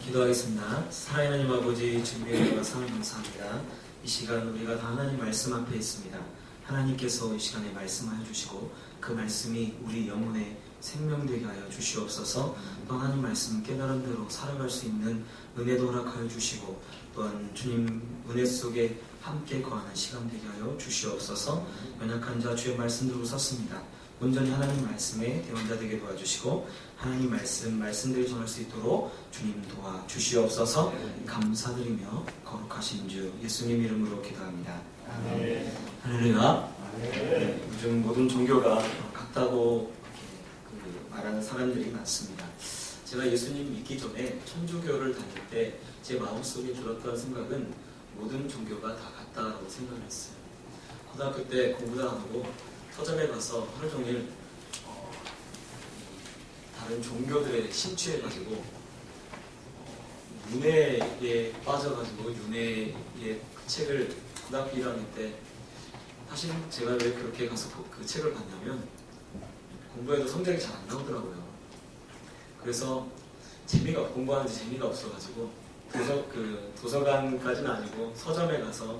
기도하겠습니다. 사랑하는 하나님 아버지, 주님의 사랑 감사합니다. 이 시간 우리가 다 하나님 말씀 앞에 있습니다. 하나님께서 이 시간에 말씀하여 주시고 그 말씀이 우리 영혼에 생명되게 하여 주시옵소서. 또 하나님 말씀 깨달은 대로 살아갈 수 있는 은혜도 허락하여 주시고 또한 주님 은혜 속에 함께 거하는 시간 되게 하여 주시옵소서. 연약한 자 주의 말씀 들고 섰습니다. 온전히 하나님 말씀에 대원자 되게 도와주시고 하나님 말씀대로 전할 수 있도록 주님 도와주시옵소서. 감사드리며 거룩하신 주 예수님 이름으로 기도합니다. 아멘. 할렐루야. 네, 요즘 모든 종교가 같다고 말하는 사람들이 많습니다. 제가 예수님 믿기 전에 천주교를 다닐 때 제 마음속에 들었던 생각은 모든 종교가 다 같다라고 생각을 했어요. 고등학교 때 공부도 안 하고 서점에 가서 하루 종일 다른 종교들에 심취해가지고 윤회에 빠져가지고 윤회의 그 책을 고등학교 1학년 때 사실 제가 왜 그렇게 가서 그 책을 봤냐면 공부해도 성적이 잘 안 나오더라고요. 그래서 공부하는데 재미가 없어가지고 도서관까지는 아니고 서점에 가서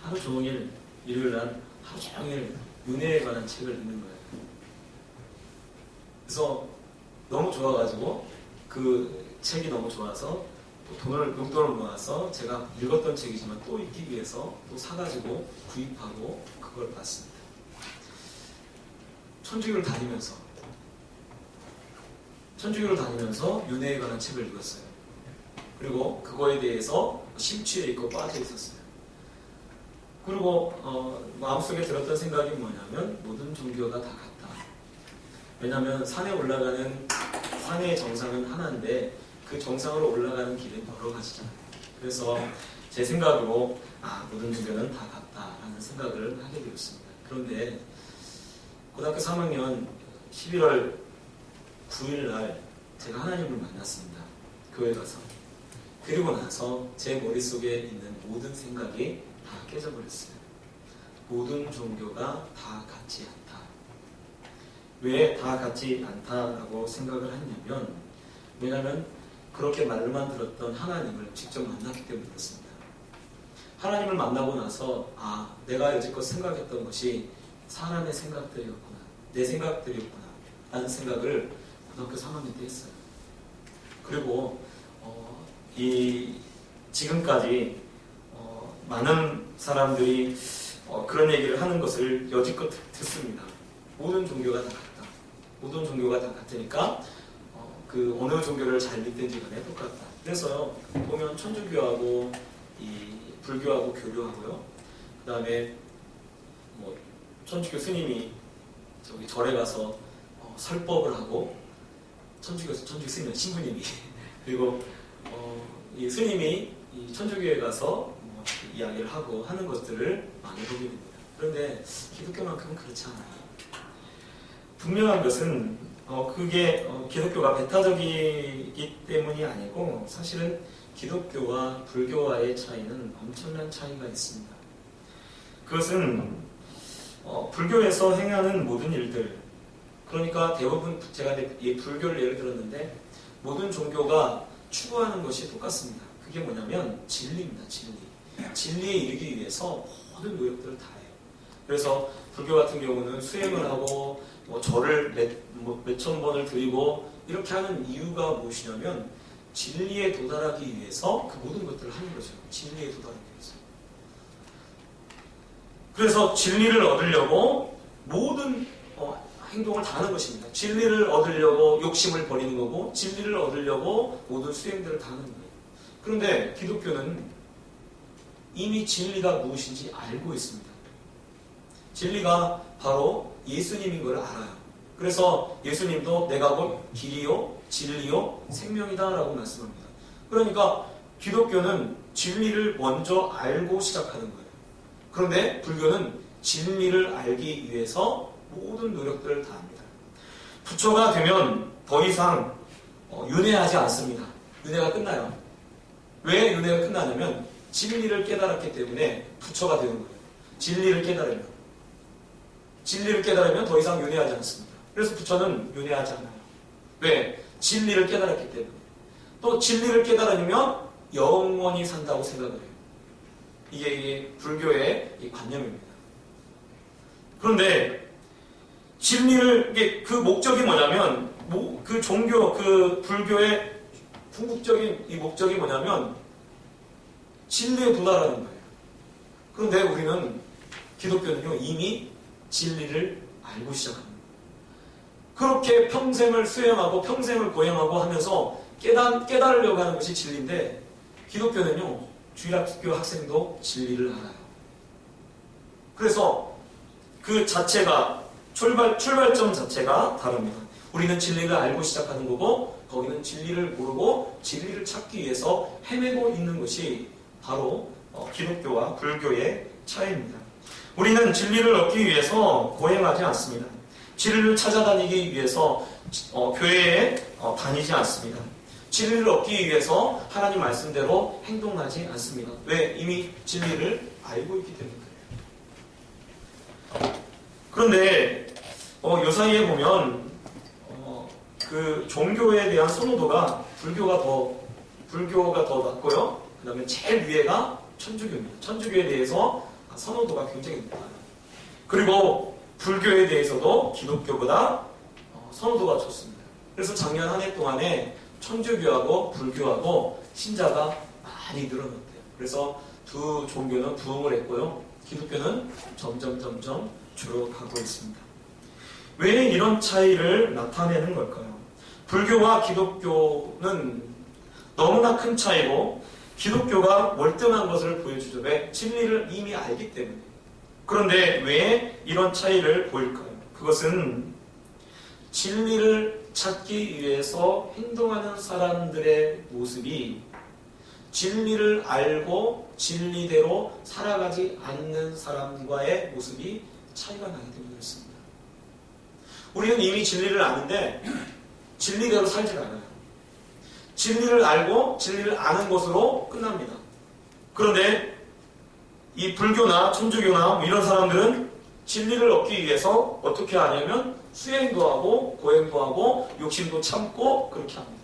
하루 종일 일요일날 하루 종일 윤회에 관한 책을 읽는 거예요. 그래서 너무 좋아가지고 그 책이 너무 좋아서 용돈을 모아서 제가 읽었던 책이지만 또 읽기 위해서 또 사가지고 구입하고 그걸 봤습니다. 천주교를 다니면서 윤회에 관한 책을 읽었어요. 그리고 그거에 대해서 심취해 있고 빠져 있었어요. 그리고 마음속에 들었던 생각이 뭐냐면 모든 종교가 다 같다. 왜냐하면 산의 정상은 하나인데 그 정상으로 올라가는 길은 여러 가지잖아요. 그래서 제 생각으로 모든 종교는 다 같다라는 생각을 하게 되었습니다. 그런데 고등학교 3학년 11월 9일 날 제가 하나님을 만났습니다. 교회 가서. 그리고 나서 제 머릿속에 있는 모든 생각이 다 깨져버렸어요. 모든 종교가 다 같지 않다. 왜 다 같지 않다라고 생각을 했냐면 왜냐하면 그렇게 말로만 들었던 하나님을 직접 만났기 때문에 그렇습니다. 하나님을 만나고 나서 내가 여지껏 생각했던 것이 사람의 생각들이었구나. 내 생각들이었구나. 라는 생각을 고등학교 3학년 때 했어요. 그리고 지금까지 많은 사람들이 그런 얘기를 하는 것을 여지껏 듣습니다. 모든 종교가 다 같다. 모든 종교가 다 같으니까 그 어느 종교를 잘 믿든지 간에 똑같다. 그래서 보면 천주교하고 이 불교하고 교류하고요. 그 다음에 천주교 스님이 절에 가서 설법을 하고 천주교 스님 신부님이 그리고 이 스님이 이 천주교에 가서 이야기를 하고 하는 것들을 많이 보게 됩니다. 그런데 기독교만큼은 그렇지 않아요. 분명한 것은 그게 기독교가 배타적이기 때문이 아니고 사실은 기독교와 불교와의 차이는 엄청난 차이가 있습니다. 그것은 불교에서 행하는 모든 일들, 그러니까 대부분 제가 불교를 예를 들었는데 모든 종교가 추구하는 것이 똑같습니다. 그게 뭐냐면 진리입니다. 진리에 이르기 위해서 모든 노력들을 다 해요. 그래서 불교 같은 경우는 수행을 하고 절을 몇천 번을 드리고 이렇게 하는 이유가 무엇이냐면 진리에 도달하기 위해서 그 모든 것들을 하는 거죠. 진리에 도달하기 위해서. 그래서 진리를 얻으려고 모든 행동을 다 하는 것입니다. 진리를 얻으려고 욕심을 버리는 거고 진리를 얻으려고 모든 수행들을 다 하는 거예요. 그런데 기독교는 이미 진리가 무엇인지 알고 있습니다. 진리가 바로 예수님인 걸 알아요. 그래서 예수님도 내가 곧 길이요 진리요 생명이다 라고 말씀합니다. 그러니까 기독교는 진리를 먼저 알고 시작하는 거예요. 그런데 불교는 진리를 알기 위해서 모든 노력들을 다 합니다. 부처가 되면 더 이상 윤회하지 않습니다. 윤회가 끝나요. 왜 윤회가 끝나냐면 진리를 깨달았기 때문에 부처가 되는 거예요. 진리를 깨달으면 더 이상 윤회하지 않습니다. 그래서 부처는 윤회하지 않아요. 왜? 진리를 깨달았기 때문에. 또 진리를 깨달으면 영원히 산다고 생각을 해요. 이게 불교의 이 관념입니다. 그런데 진리를, 그 목적이 뭐냐면, 그 종교, 그 불교의 궁극적인 이 목적이 뭐냐면 진리에 도달하는 거예요. 그런데 우리는, 기독교는요, 이미 진리를 알고 시작합니다. 그렇게 평생을 수행하고 평생을 고행하고 하면서 깨달으려고 하는 것이 진리인데, 기독교는요, 주일학교 학생도 진리를 알아요. 그래서 그 자체가, 출발점 자체가 다릅니다. 우리는 진리를 알고 시작하는 거고, 거기는 진리를 모르고 진리를 찾기 위해서 헤매고 있는 것이 바로 기독교와 불교의 차이입니다. 우리는 진리를 얻기 위해서 고행하지 않습니다. 진리를 찾아다니기 위해서 교회에 다니지 않습니다. 진리를 얻기 위해서 하나님 말씀대로 행동하지 않습니다. 왜? 이미 진리를 알고 있기 때문에. 그런데 요사이에 보면 그 종교에 대한 선호도가 불교가 더 낮고요. 그 다음에 제일 위에가 천주교입니다. 천주교에 대해서 선호도가 굉장히 높아요. 그리고 불교에 대해서도 기독교보다 선호도가 좋습니다. 그래서 작년 한 해 동안에 천주교하고 불교하고 신자가 많이 늘어났대요. 그래서 두 종교는 부흥을 했고요. 기독교는 점점 줄어가고 있습니다. 왜 이런 차이를 나타내는 걸까요? 불교와 기독교는 너무나 큰 차이고, 기독교가 월등한 것을 보여주죠. 왜? 진리를 이미 알기 때문에. 그런데 왜 이런 차이를 보일까요? 그것은 진리를 찾기 위해서 행동하는 사람들의 모습이 진리를 알고 진리대로 살아가지 않는 사람과의 모습이 차이가 나기 때문에 그렇습니다. 우리는 이미 진리를 아는데 진리대로 살지 않아요. 진리를 알고 진리를 아는 것으로 끝납니다. 그런데 이 불교나 천주교나 이런 사람들은 진리를 얻기 위해서 어떻게 하냐면 수행도 하고 고행도 하고 욕심도 참고 그렇게 합니다.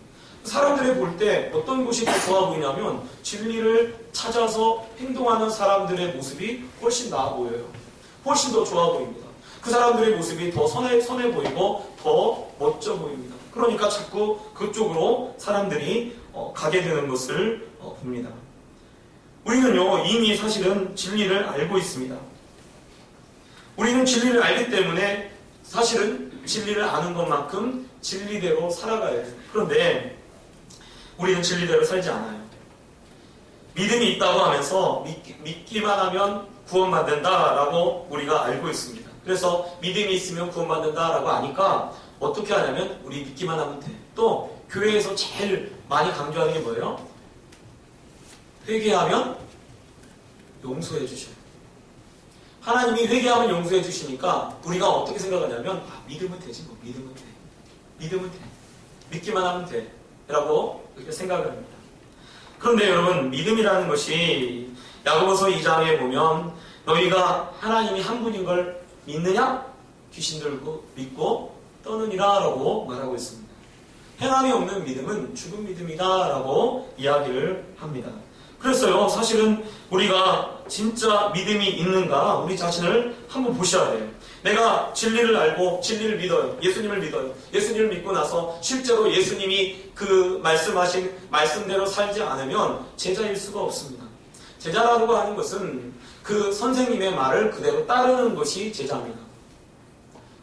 사람들이 볼 때 어떤 것이 더 좋아 보이냐면 진리를 찾아서 행동하는 사람들의 모습이 훨씬 나아 보여요. 훨씬 더 좋아 보입니다. 그 사람들의 모습이 더 선해 보이고 더 멋져 보입니다. 그러니까 자꾸 그쪽으로 사람들이 가게 되는 것을 봅니다. 우리는요, 이미 사실은 진리를 알고 있습니다. 우리는 진리를 알기 때문에 사실은 진리를 아는 것만큼 진리대로 살아가야 해요. 그런데 우리는 진리대로 살지 않아요. 믿음이 있다고 하면서 믿기만 하면 구원받는다라고 우리가 알고 있습니다. 그래서 믿음이 있으면 구원받는다라고 아니까 어떻게 하냐면 우리 믿기만 하면 돼. 또 교회에서 제일 많이 강조하는 게 뭐예요? 회개하면 용서해 주셔요. 하나님이 회개하면 용서해 주시니까 우리가 어떻게 생각하냐면 믿으면 되지 뭐. 믿으면 돼. 믿기만 하면 돼. 라고 그렇게 생각을 합니다. 그런데 여러분, 믿음이라는 것이 야고보서 2장에 보면 너희가 하나님이 한 분인 걸 믿느냐? 귀신들고 믿고 떠느니라 라고 말하고 있습니다. 행함이 없는 믿음은 죽은 믿음이다 라고 이야기를 합니다. 그래서요, 사실은 우리가 진짜 믿음이 있는가 우리 자신을 한번 보셔야 돼요. 내가 진리를 알고 진리를 믿어요. 예수님을 믿어요. 예수님을 믿고 나서 실제로 예수님이 그 말씀하신 말씀대로 살지 않으면 제자일 수가 없습니다. 제자라고 하는 것은 그 선생님의 말을 그대로 따르는 것이 제자입니다.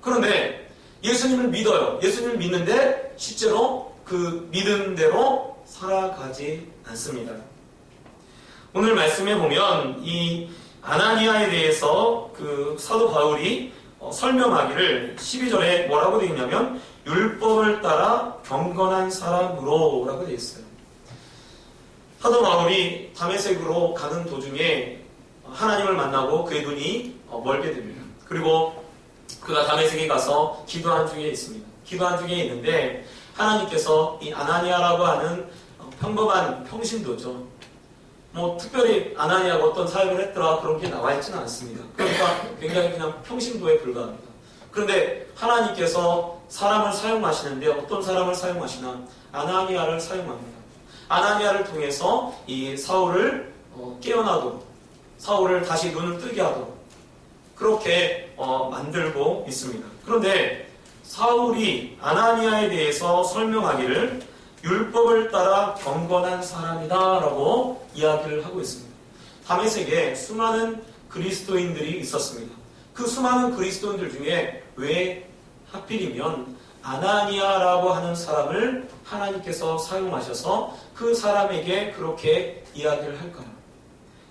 그런데 예수님을 믿어요. 예수님을 믿는데 실제로 그 믿음대로 살아가지 않습니다. 오늘 말씀에 보면 이 아나니아에 대해서 그 사도 바울이 설명하기를 12절에 뭐라고 되어 있냐면 율법을 따라 경건한 사람으로 라고 되어 있어요. 사도 바울이 다메섹으로 가는 도중에 하나님을 만나고 그의 눈이 멀게 됩니다. 그리고 그가 다메섹에 가서 기도한 중에 있습니다. 기도한 중에 있는데 하나님께서 이 아나니아라고 하는 평범한 평신도죠. 특별히 아나니아가 어떤 사역을 했더라 그런 게 나와 있지는 않습니다. 그러니까 굉장히 그냥 평신도에 불과합니다. 그런데 하나님께서 사람을 사용하시는데 어떤 사람을 사용하시나? 아나니아를 사용합니다. 아나니아를 통해서 이 사울을 깨어나도록, 사울을 다시 눈을 뜨게 하도록 그렇게 만들고 있습니다. 그런데 사울이 아나니아에 대해서 설명하기를 율법을 따라 경건한 사람이다 라고 이야기를 하고 있습니다. 다메섹에 수많은 그리스도인들이 있었습니다. 그 수많은 그리스도인들 중에 왜 하필이면 아나니아라고 하는 사람을 하나님께서 사용하셔서 그 사람에게 그렇게 이야기를 할까요?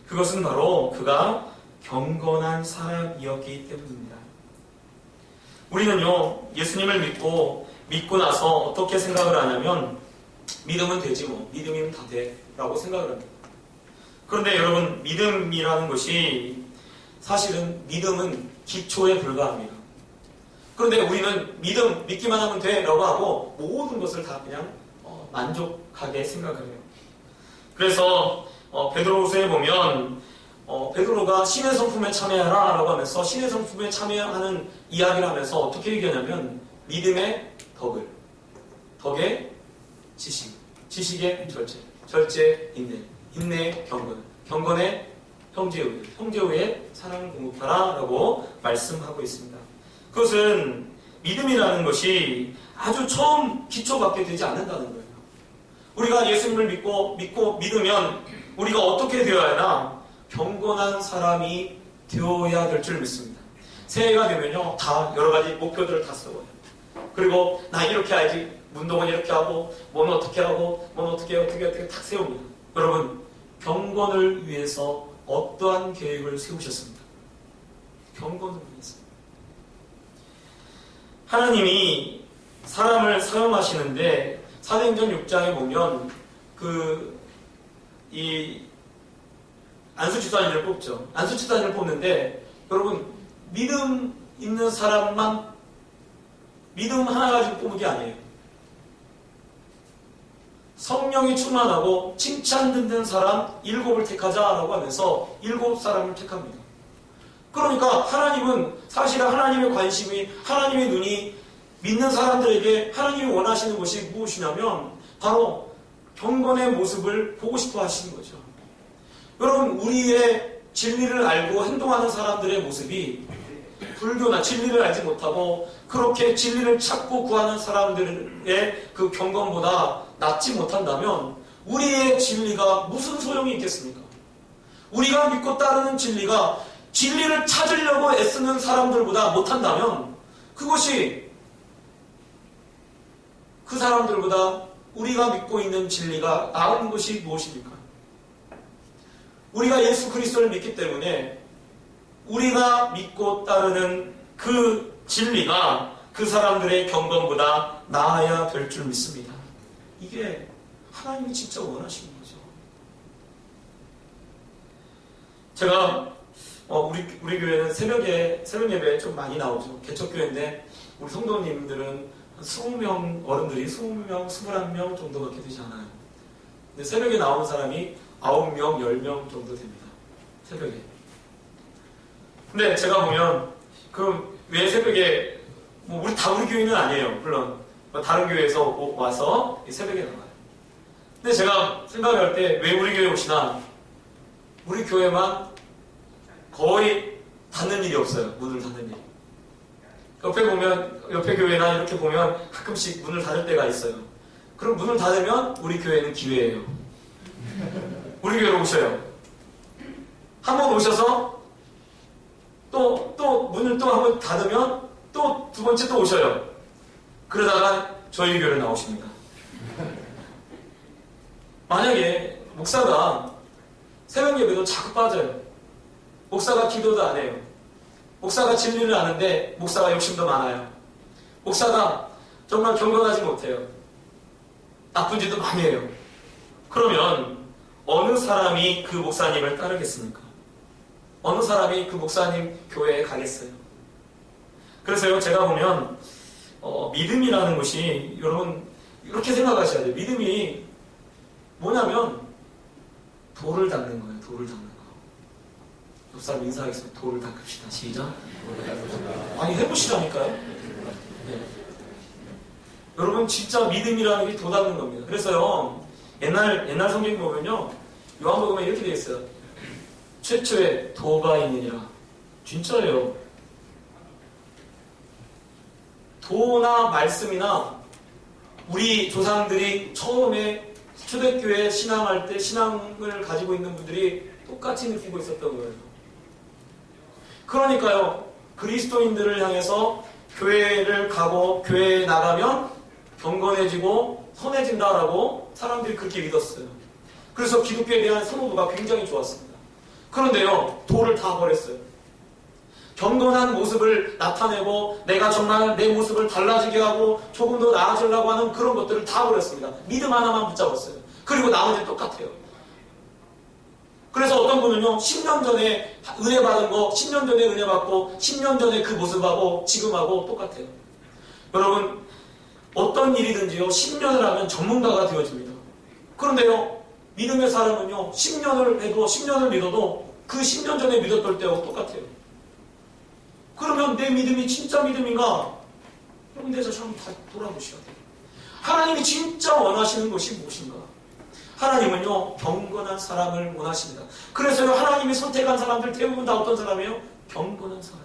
그것은 바로 그가 경건한 사람이었기 때문입니다. 우리는요, 예수님을 믿고 나서 어떻게 생각을 하냐면, 믿으면 되지 뭐, 믿음이면 다 돼 라고 생각을 합니다. 그런데 여러분, 믿음이라는 것이 사실은 믿음은 기초에 불과합니다. 그런데 우리는 믿기만 하면 돼 라고 하고 모든 것을 다 그냥 만족하게 생각을 해요. 그래서 베드로후서에 보면 베드로가 신의 성품에 참여하라 라고 하면서 신의 성품에 참여하는 이야기를 하면서 어떻게 얘기하냐면 믿음의 덕의 지식, 지식의 절제 인내의 경건의 형제우의 사랑을 공급하라 라고 말씀하고 있습니다. 그것은 믿음이라는 것이 아주 처음 기초밖에 되지 않는다는 거예요. 우리가 예수님을 믿으면 우리가 어떻게 되어야 하나? 경건한 사람이 되어야 될 줄 믿습니다. 새해가 되면요, 다 여러 가지 목표들을 다 세워요. 그리고 나 이렇게 해야지, 운동은 이렇게 하고, 뭐는 어떻게 하고, 뭐는 어떻게 탁 세웁니다. 여러분, 경건을 위해서 어떠한 계획을 세우셨습니까? 경건을 위해서. 하나님이 사람을 사용하시는데 사도행전 6장에 보면 이 안수치사님을 뽑죠. 안수치사님을 뽑는데 여러분 믿음 있는 사람만 믿음 하나 가지고 뽑은 게 아니에요. 성령이 충만하고 칭찬 듣는 사람 7을 택하자라고 하면서 7사람을 택합니다. 그러니까 하나님은 사실 하나님의 관심이 하나님의 눈이 믿는 사람들에게 하나님이 원하시는 것이 무엇이냐면 바로 경건의 모습을 보고 싶어 하시는 거죠. 여러분 우리의 진리를 알고 행동하는 사람들의 모습이 불교나 진리를 알지 못하고 그렇게 진리를 찾고 구하는 사람들의 그 경건보다 낫지 못한다면 우리의 진리가 무슨 소용이 있겠습니까? 우리가 믿고 따르는 진리가 진리를 찾으려고 애쓰는 사람들보다 못한다면 그것이 그 사람들보다 우리가 믿고 있는 진리가 나은 것이 무엇입니까? 우리가 예수 그리스도를 믿기 때문에 우리가 믿고 따르는 그 진리가 그 사람들의 경건보다 나아야 될 줄 믿습니다. 이게 하나님이 진짜 원하시는 거죠. 제가 우리 교회는 새벽 예배 좀 많이 나오죠. 개척교회인데 우리 성도님들은 20명 어른들이 20명, 21명 정도밖에 되지 않아요. 근데 새벽에 나오는 사람이 9명, 10명 정도 됩니다. 새벽에. 근데 제가 보면 그럼 왜 새벽에 우리 교회는 아니에요. 물론 다른 교회에서 와서 새벽에 나와요. 근데 제가 생각할 때 왜 우리 교회 오시나? 우리 교회만 거의 닫는 일이 없어요. 문을 닫는 일. 옆에 교회나 이렇게 보면 가끔씩 문을 닫을 때가 있어요. 그럼 문을 닫으면 우리 교회는 기회예요. 우리 교회로 오셔요. 한번 오셔서 또 문을 또 한번 닫으면 또 두 번째 또 오셔요. 그러다가 저희 교회로 나오십니다. 만약에 목사가 새벽 예배도 자꾸 빠져요. 목사가 기도도 안 해요. 목사가 진리를 아는데 목사가 욕심도 많아요. 목사가 정말 경건하지 못해요. 나쁜 짓도 많이 해요. 그러면 어느 사람이 그 목사님을 따르겠습니까? 어느 사람이 그 목사님 교회에 가겠어요? 그래서요, 제가 보면 믿음이라는 것이 여러분 이렇게 생각하셔야 돼요. 믿음이 뭐냐면 돌을 닦는 거예요. 돌을 닦는 거. 옆 사람 인사하겠습니다. 돌을 닦읍시다. 시작. 아니 해보시라니까요. 네. 여러분 진짜 믿음이라는 게 도 닦는 겁니다. 그래서요 옛날 성경 보면요. 요한복음에 이렇게 되어 있어요. 최초의 도가 있느니라. 진짜예요. 도나 말씀이나 우리 조상들이 처음에 초대교회 신앙할 때 신앙을 가지고 있는 분들이 똑같이 느끼고 있었던 거예요. 그러니까요. 그리스도인들을 향해서 교회를 가고 교회에 나가면 경건해지고 선해진다라고 사람들이 그렇게 믿었어요. 그래서 기독교에 대한 선호도가 굉장히 좋았습니다. 그런데요. 도를 다 버렸어요. 경건한 모습을 나타내고 내가 정말 내 모습을 달라지게 하고 조금 더 나아지려고 하는 그런 것들을 다 버렸습니다. 믿음 하나만 붙잡았어요. 그리고 나머지는 똑같아요. 그래서 어떤 분은요. 10년 전에 은혜 받은 거 10년 전에 은혜 받고 10년 전에 그 모습하고 지금하고 똑같아요. 여러분 어떤 일이든지요. 10년을 하면 전문가가 되어집니다. 그런데요. 믿음의 사람은요. 10년을 해도 10년을 믿어도 그 10년 전에 믿었던 때하고 똑같아요. 그러면 내 믿음이 진짜 믿음인가? 여러분 내 자신 한번 다 돌아보셔야 돼요. 하나님이 진짜 원하시는 것이 무엇인가? 하나님은요. 경건한 사람을 원하십니다. 그래서요. 하나님이 선택한 사람들 대부분 다 어떤 사람이에요? 경건한 사람.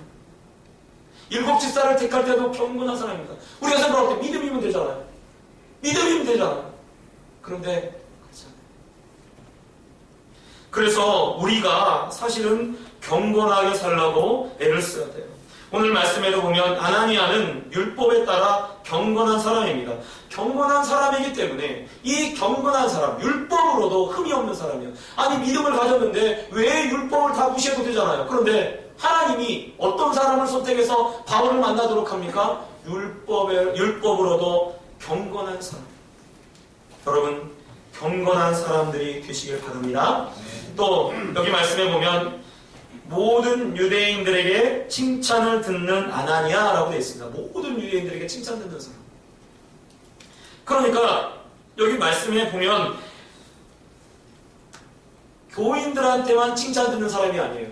7 집사를 택할 때도 경건한 사람입니다. 우리가 생각할 때 믿음이면 되잖아요. 믿음이면 되잖아요. 그런데 그렇지 않아요. 그래서 우리가 사실은 경건하게 살라고 애를 써야 돼요. 오늘 말씀에도 보면 아나니아는 율법에 따라 경건한 사람입니다. 경건한 사람이기 때문에 이 경건한 사람, 율법으로도 흠이 없는 사람이에요. 아니 믿음을 가졌는데 왜 율법을 다 무시해도 되잖아요. 그런데 하나님이 어떤 사람을 선택해서 바울을 만나도록 합니까? 율법으로도 경건한 사람. 여러분 경건한 사람들이 되시길 바랍니다. 또 여기 말씀에 보면 모든 유대인들에게 칭찬을 듣는 아나니아라고 되어 있습니다. 모든 유대인들에게 칭찬 듣는 사람. 그러니까 여기 말씀에 보면 교인들한테만 칭찬 듣는 사람이 아니에요.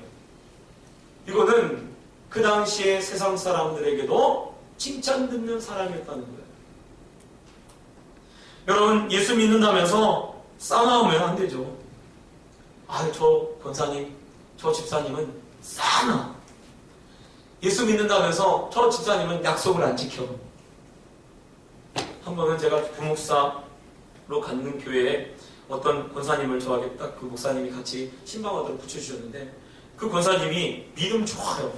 이거는 그 당시에 세상 사람들에게도 칭찬 듣는 사람이었다는 거예요. 여러분 예수 믿는다면서 싸나우면 안 되죠. 저 권사님 저 집사님은 싸나. 예수 믿는다면서 저 집사님은 약속을 안 지켜. 한 번은 제가 부목사로 갖는 교회에 어떤 권사님을 저에게 딱 그 목사님이 같이 신방하도록 붙여주셨는데 그 권사님이 믿음 좋아요.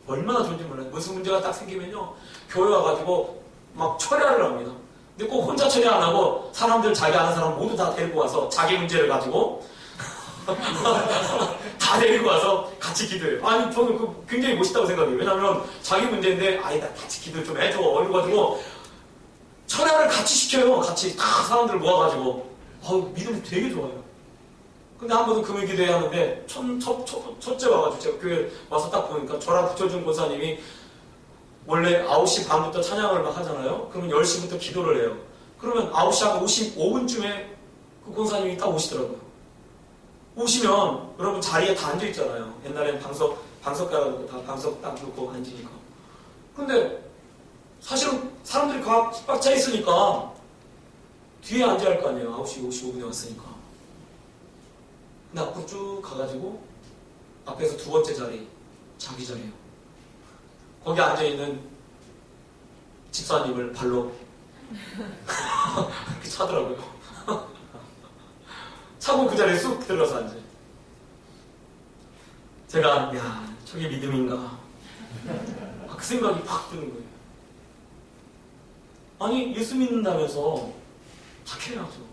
얼마나 좋은지 몰라요. 무슨 문제가 딱 생기면요. 교회 와가지고 막 철야를 합니다. 근데 꼭 혼자 철야 안 하고 사람들 자기 아는 사람 모두 다 데리고 와서 자기 문제를 가지고 다 데리고 와서 같이 기도해요. 아니 저는 그 굉장히 멋있다고 생각해요. 왜냐하면 자기 문제인데 나 같이 기도 좀 해줘 이래가지고 철야를 같이 시켜요. 같이 다 사람들 모아가지고 믿음 되게 좋아요. 근데 한 번은 금요 기도회 하는데 첫째 와가지고 제가 교회 와서 딱 보니까 저랑 붙여준 권사님이 원래 9시 반부터 찬양을 막 하잖아요. 그러면 10시부터 기도를 해요. 그러면 9시 한 55분쯤에 그 권사님이 딱 오시더라고요. 오시면 여러분 자리에 다 앉아있잖아요. 옛날에는 방석 깔아놓고 다 방석 딱 놓고 앉으니까. 근데 사실은 사람들이 꽉 차 있으니까 뒤에 앉아야 할 거 아니에요. 9시 55분에 왔으니까. 근데 앞으로 쭉 가가지고 앞에서 두 번째 자리, 자기 자리예요. 거기 앉아있는 집사님을 발로 이렇게 차더라고요. 차고 그 자리에 쑥 들어가서 앉아요. 제가 저게 믿음인가? 그 생각이 팍 드는 거예요. 아니 예수 믿는다면서 착해야죠.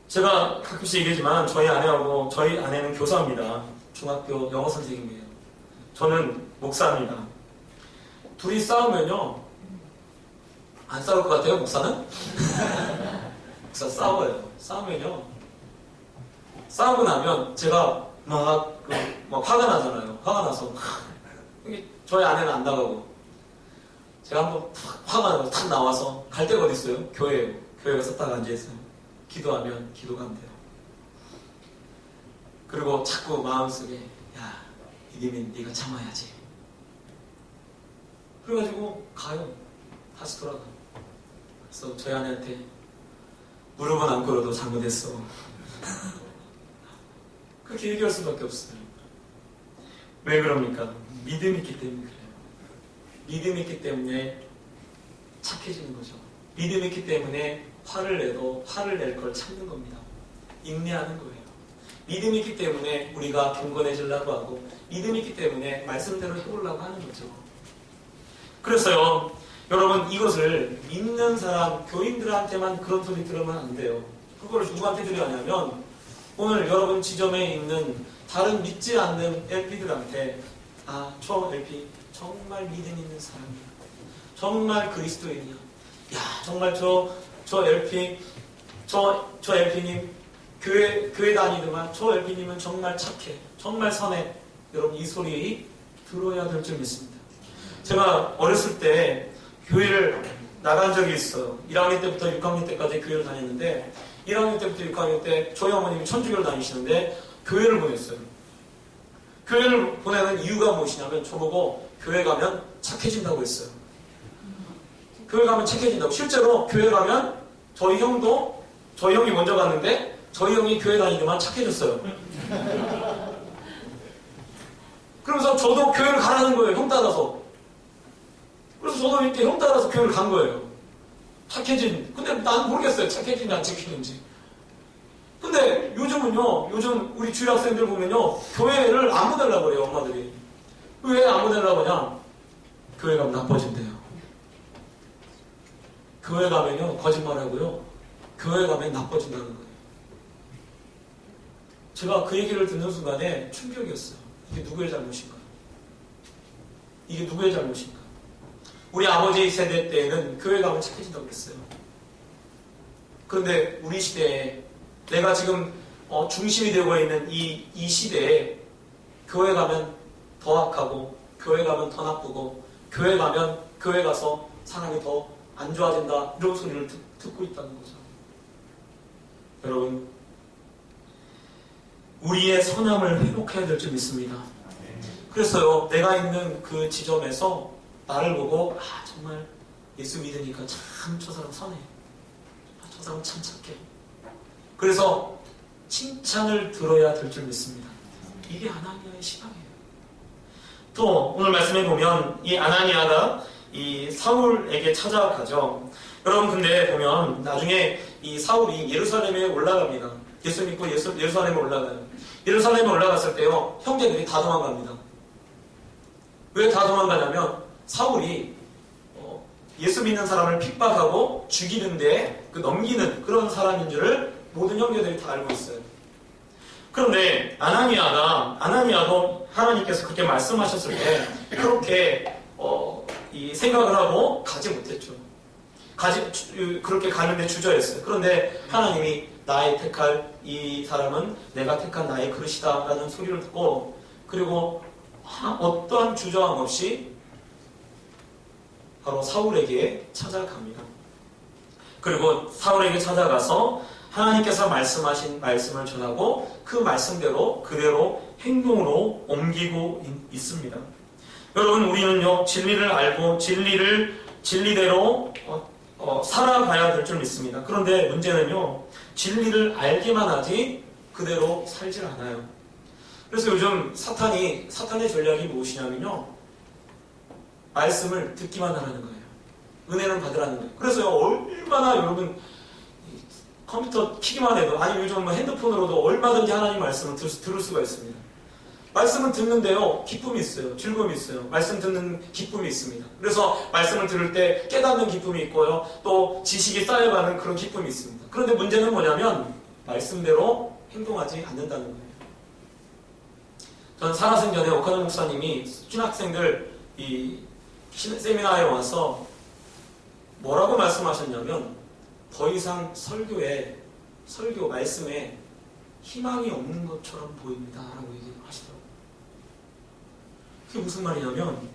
제가 가끔씩 얘기하지만 저희 아내는 교사입니다. 중학교 영어 선생님이에요. 저는 목사입니다. 둘이 싸우면요. 안 싸울 것 같아요, 목사는? 목사 싸워요. 싸우면요. 싸우고 나면 제가 막 화가 나잖아요. 화가 나서 저희 아내는 안 나가고 제가 한번 화가 나서 탁 나와서 갈 데가 어디 있어요? 교회에 가서 딱 앉아있어요. 기도하면 기도가 안 돼요. 그리고 자꾸 마음속에 이기면 네가 참아야지. 그래가지고 가요. 다시 돌아가. 그래서 저희 아내한테 무릎은 안 꿇어도 잘못했어. 그렇게 얘기할 수밖에 없어요. 왜 그럽니까? 믿음이 있기 때문에 그래요. 믿음이 있기 때문에 착해지는 거죠. 믿음이 있기 때문에 화를 내도 화를 낼 걸 참는 겁니다. 인내하는 거예요. 믿음이 있기 때문에 우리가 경건해지려고 하고, 믿음이 있기 때문에 말씀대로 해보려고 하는 거죠. 그래서요, 여러분, 이것을 믿는 사람, 교인들한테만 그런 소리 들으면 안 돼요. 그걸 누구한테 들어야 하냐면, 오늘 여러분 지점에 있는 다른 믿지 않는 LP들한테, 아, 저 LP 정말 믿음 있는 사람이야. 정말 그리스도인이야. 야, 정말 저 LP님 교회 다니더만 저 LP님은 정말 착해. 정말 선해. 여러분, 이 소리 들어야 될 줄 믿습니다. 제가 어렸을 때 교회를 나간 적이 있어요. 1학년 때부터 6학년 때까지 교회를 다녔는데, 1학년 때부터 6학년 때 저희 어머님이 천주교를 다니시는데 교회를 보냈어요. 교회를 보내는 이유가 무엇이냐면, 저보고 교회 가면 착해진다고 했어요. 교회 가면 착해진다고. 실제로 교회 가면 저희 형이 먼저 갔는데 저희 형이 교회 다니더만 착해졌어요. 그러면서 저도 교회를 가라는 거예요. 형 따라서. 그래서 저도 이렇게 형 따라서 교회를 간 거예요. 착해진. 근데 난 모르겠어요. 착해진지 안 착해진지. 근데 요즘은요, 요즘 우리 주일 학생들 보면요, 교회를 안 보내려고 그래요, 엄마들이. 왜 안 보내려고 하냐? 교회 가면 나빠진대요. 교회 가면요, 거짓말하고요, 교회 가면 나빠진다는 거예요. 제가 그 얘기를 듣는 순간에 충격이었어요. 이게 누구의 잘못인가? 이게 누구의 잘못인가? 우리 아버지 세대 때에는 교회 가면 착해진다고 그랬어요. 그런데 우리 시대에, 내가 지금 중심이 되고 있는 이 시대에 교회 가면 더 악하고, 교회 가면 더 나쁘고, 교회 가서 사람이 더 안 좋아진다, 이런 소리를 듣고 있다는 거죠. 여러분, 우리의 선함을 회복해야 될 줄 믿습니다. 그래서요, 내가 있는 그 지점에서 나를 보고, 아, 정말 예수 믿으니까 참 저 사람 선해. 아, 저 사람 참 착해. 그래서 칭찬을 들어야 될 줄 믿습니다. 이게 아나니아의 신앙이에요. 또 오늘 말씀에 보면 이 아나니아가 이 사울에게 찾아가죠. 여러분, 근데 보면 나중에 이 사울이 예루살렘에 올라갑니다. 예수 믿고 예루살렘에 올라가요. 예루살렘에 올라갔을 때요, 형제들이 다 도망갑니다. 왜 다 도망가냐면, 사울이 예수 믿는 사람을 핍박하고 죽이는데 넘기는 그런 사람인 줄을 모든 형제들이 다 알고 있어요. 그런데 아나니아도 하나님께서 그렇게 말씀하셨을 때 그렇게 이 생각을 하고 가지 못했죠. 그렇게 가는데 주저했어요. 그런데 하나님이 나의 택할 이 사람은 내가 택한 나의 그릇이다 라는 소리를 듣고, 그리고 어떠한 주저함 없이 바로 사울에게 찾아갑니다. 그리고 사울에게 찾아가서 하나님께서 말씀하신 말씀을 전하고 그 말씀대로 그대로 행동으로 옮기고 있습니다. 여러분, 우리는요, 진리를 알고 진리대로 살아가야 될 줄 믿습니다. 그런데 문제는요, 진리를 알기만 하지 그대로 살질 않아요. 그래서 요즘 사탄의 전략이 무엇이냐면요, 말씀을 듣기만 하라는 거예요. 은혜는 받으라는 거예요. 그래서 얼마나 여러분 컴퓨터 키기만 해도, 아니 요즘 핸드폰으로도 얼마든지 하나님 말씀을 들을 수가 있습니다. 말씀을 듣는데요, 기쁨이 있어요. 즐거움이 있어요. 말씀 듣는 기쁨이 있습니다. 그래서 말씀을 들을 때 깨닫는 기쁨이 있고요, 또 지식이 쌓여가는 그런 기쁨이 있습니다. 그런데 문제는 뭐냐면 말씀대로 행동하지 않는다는 거예요. 저는 살아생 전에 오카노 목사님이 신학생들 이 세미나에 와서 뭐라고 말씀하셨냐면, 더 이상 설교 말씀에 희망이 없는 것처럼 보입니다 라고 얘기하시더라고요. 그게 무슨 말이냐면,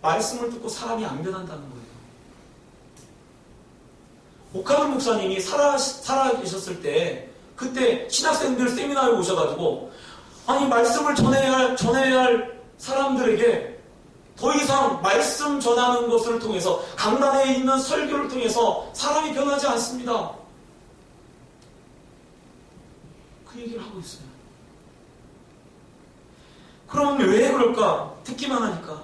말씀을 듣고 사람이 안 변한다는 거예요. 오카노 목사님이 살아계셨을 때, 그때 신학생들 세미나에 오셔가지고, 아니 말씀을 전해야 할 사람들에게 더 이상 말씀 전하는 것을 통해서, 강단에 있는 설교를 통해서 사람이 변하지 않습니다. 그 얘기를 하고 있어요. 그럼 왜 그럴까? 듣기만 하니까.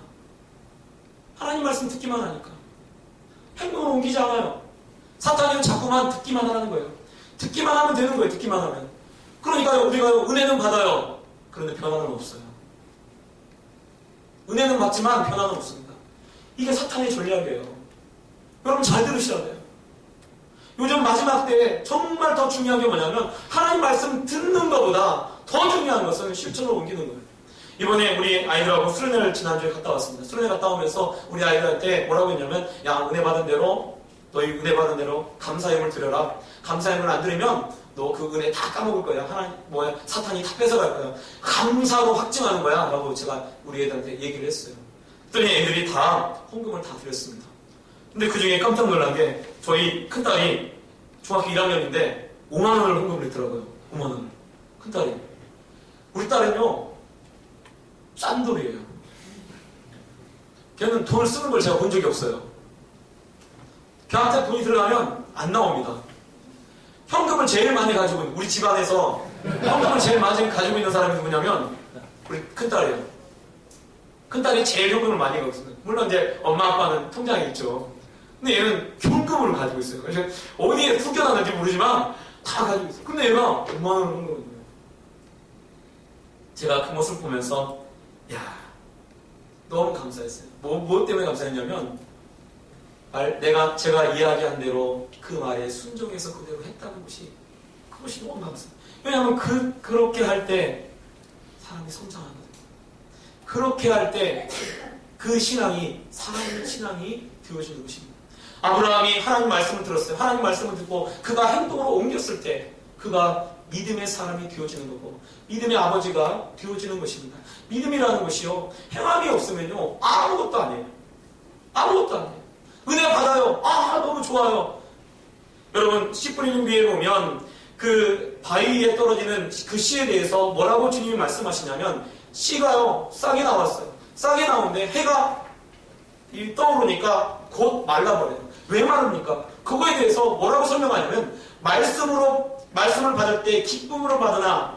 하나님 말씀 듣기만 하니까. 행동을 옮기지 않아요. 사탄은 자꾸만 듣기만 하라는 거예요. 듣기만 하면 되는 거예요. 듣기만 하면. 그러니까 우리가 은혜는 받아요. 그런데 변화는 없어요. 은혜는 받지만 변화는 없습니다. 이게 사탄의 전략이에요. 여러분 잘 들으셔야 돼요. 요즘 마지막 때에 정말 더 중요한 게 뭐냐면 하나님 말씀 듣는 것보다 더 중요한 것은 실천으로 옮기는 거예요. 이번에 우리 아이들하고 수련회를 지난주에 갔다 왔습니다. 수련회 갔다 오면서 우리 아이들한테 뭐라고 했냐면, 야, 은혜 받은 대로, 너희 은혜 받은 대로 감사함을 드려라. 감사함을 안 드리면 너 그 은혜 다 까먹을 거야. 사탄이 다 뺏어갈 거야. 감사로 확증하는 거야. 라고 제가 우리 애들한테 얘기를 했어요. 그랬더니 애들이 다 헌금을 다 드렸습니다. 근데 그 중에 깜짝 놀란 게 저희 큰딸이 중학교 1학년인데 5만 원을 헌금을 했더라고요. 5만 원을. 큰딸이. 우리 딸은요, 짠돌이에요. 걔는 돈을 쓰는 걸 제가 본 적이 없어요. 걔한테 돈이 들어가면 안 나옵니다. 현금을 제일 많이 가지고 있는, 우리 집안에서 현금을 제일 많이 가지고 있는 사람이 누구냐면 우리 큰딸이에요. 큰딸이 제일 현금을 많이 가지고 있어요. 물론 이제 엄마 아빠는 통장에 있죠. 근데 얘는 현금을 가지고 있어요. 그래서 어디에 숨겨놨는지 모르지만 다 가지고 있어요. 근데 얘가 5만 원을 헌금을 해요. 제가 그 모습을 보면서 야, 너무 감사했어요. 뭐 때문에 감사했냐면 제가 이야기한 대로 그 말에 순종해서 그대로 했다는 그것이 너무 감사해요. 왜냐하면 그렇게 할 때 사람이 성장하거든요. 그렇게 할 때 그 신앙이 사람의 신앙이 되어지는 것입니다. 아브라함이 하나님 말씀을 들었어요. 하나님 말씀을 듣고 그가 행동으로 옮겼을 때 그가 믿음의 사람이 되어지는 거고 믿음의 아버지가 되어지는 것입니다. 믿음이라는 것이요, 행함이 없으면요 아무것도 아니에요. 아무것도 아니에요. 은혜 받아요. 너무 좋아요. 여러분, 씨 뿌리는 비에 보면 그 바위에 떨어지는 그 씨에 대해서 뭐라고 주님이 말씀하시냐면, 씨가요 싹이 나왔어요. 싹이 나오는데 해가 떠오르니까 곧 말라버려요. 왜 마릅니까? 그거에 대해서 뭐라고 설명하냐면, 말씀을 받을 때 기쁨으로 받으나,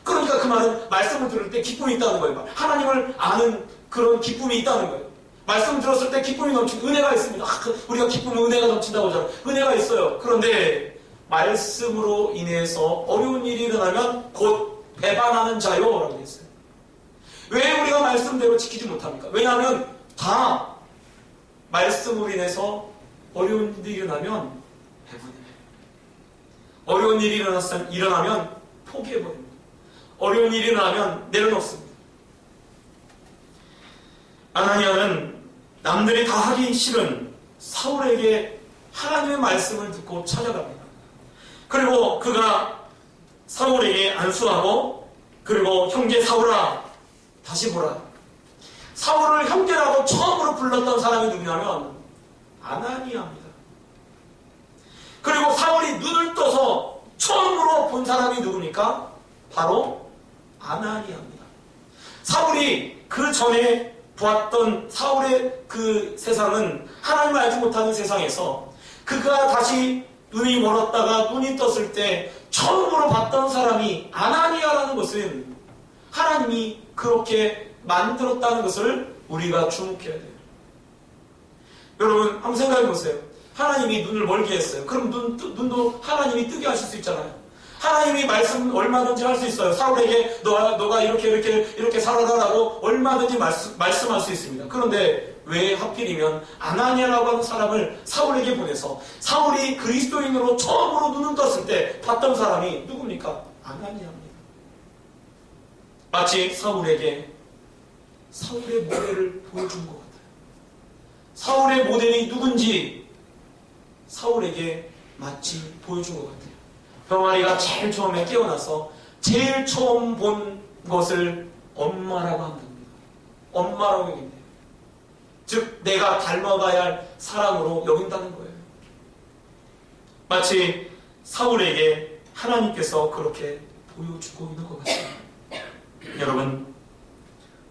그러니까 그 말은 말씀을 들을 때 기쁨이 있다는 거예요. 하나님을 아는 그런 기쁨이 있다는 거예요. 말씀 들었을 때 기쁨이 넘치는 은혜가 있습니다. 우리가 기쁘면 은혜가 넘친다고 하잖아요. 은혜가 있어요. 그런데 말씀으로 인해서 어려운 일이 일어나면 곧 배반하는 자요 라고 했어요. 왜 우리가 말씀대로 지키지 못합니까? 왜냐하면 다 말씀으로 인해서 어려운 일이 일어나면 배반해요. 어려운 일이 일어나면 포기해버립니다. 어려운 일이 일어나면 내려놓습니다. 아나니아는 남들이 다 하기 싫은 사울에게 하나님의 말씀을 듣고 찾아갑니다. 그리고 그가 사울에게 안수하고, 그리고 형제 사울아 다시 보라. 사울을 형제라고 처음으로 불렀던 사람이 누구냐면 아나니아입니다. 그리고 사울이 눈을 떠서 처음으로 본 사람이 누굽니까? 바로 아나니아입니다. 사울이 그 전에 보았던 사울의 그 세상은 하나님을 알지 못하는 세상에서 그가 다시 눈이 멀었다가 눈이 떴을 때 처음으로 봤던 사람이 아나니아라는 것은 하나님이 그렇게 만들었다는 것을 우리가 주목해야 돼요. 여러분 한번 생각해 보세요. 하나님이 눈을 멀게 했어요. 그럼 눈도 하나님이 뜨게 하실 수 있잖아요. 하나님이 말씀 얼마든지 할 수 있어요. 사울에게 너가 이렇게 살아라라고 얼마든지 말씀할 수 있습니다. 그런데 왜 하필이면 아나니아라고 하는 사람을 사울에게 보내서 사울이 그리스도인으로 처음으로 눈을 떴을 때 봤던 사람이 누굽니까? 아나니아입니다. 마치 사울에게 사울의 모델을 보여준 것 같아요. 사울의 모델이 누군지 사울에게 마치 보여준 것 같아요. 병아리가 제일 처음에 깨어나서 제일 처음 본 것을 엄마라고 한답니다. 엄마라고 여긴대요. 즉 내가 닮아가야 할 사람으로 여긴다는 거예요. 마치 사울에게 하나님께서 그렇게 보여주고 있는 것 같습니다. 여러분,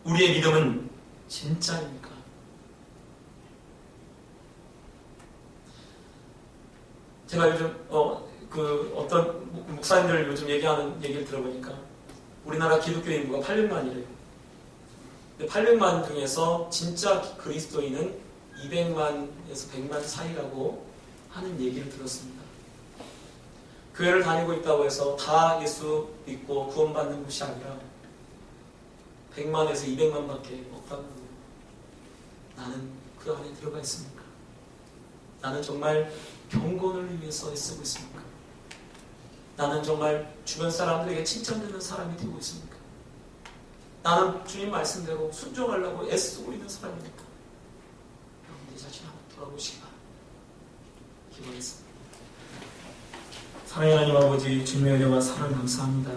우리의 믿음은 진짜입니까? 제가 요즘 어떤 목사님들 요즘 얘기하는 얘기를 들어보니까 우리나라 기독교 인구가 800만이래요. 근데 800만 중에서 진짜 그리스도인은 200만에서 100만 사이라고 하는 얘기를 들었습니다. 교회를 다니고 있다고 해서 다 예수 믿고 구원받는 것이 아니라 100만에서 200만밖에 없다는 거예요. 나는 그 안에 들어가 있습니까? 나는 정말 경건을 위해서 애쓰고 있습니까? 나는 정말 주변 사람들에게 칭찬되는 사람이 되고 있습니까? 나는 주님 말씀대로 순종하려고 애쓰고 있는 사람입니까? 여러분 내 자신 한번 돌아보시기 바랍니다. 기도하겠습니다. 사랑의 하나님 아버지, 주님의 은혜와 사랑 감사합니다.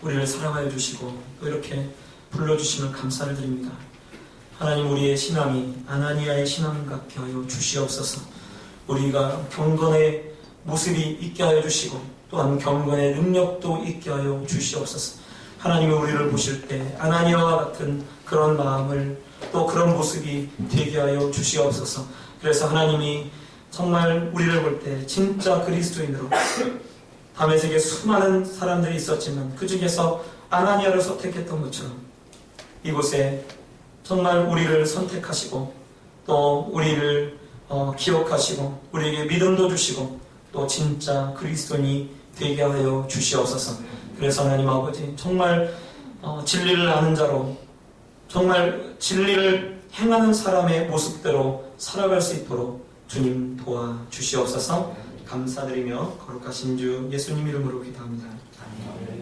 우리를 사랑하여 주시고 또 이렇게 불러주시면 감사를 드립니다. 하나님, 우리의 신앙이 아나니아의 신앙 같게 하여 주시옵소서. 우리가 경건의 모습이 있게 하여 주시고 또한 경건의 능력도 있게 하여 주시옵소서. 하나님이 우리를 보실 때 아나니아와 같은 그런 마음을 또 그런 모습이 되게 하여 주시옵소서. 그래서 하나님이 정말 우리를 볼 때 진짜 그리스도인으로, 다메섹에 수많은 사람들이 있었지만 그 중에서 아나니아를 선택했던 것처럼 이곳에 정말 우리를 선택하시고 또 우리를 기억하시고 우리에게 믿음도 주시고 또 진짜 그리스도인이 되게 하여 주시옵소서. 그래서 하나님 아버지, 정말 진리를 아는 자로 정말 진리를 행하는 사람의 모습대로 살아갈 수 있도록 주님 도와주시옵소서. 감사드리며 거룩하신 주 예수님 이름으로 기도합니다. 아멘.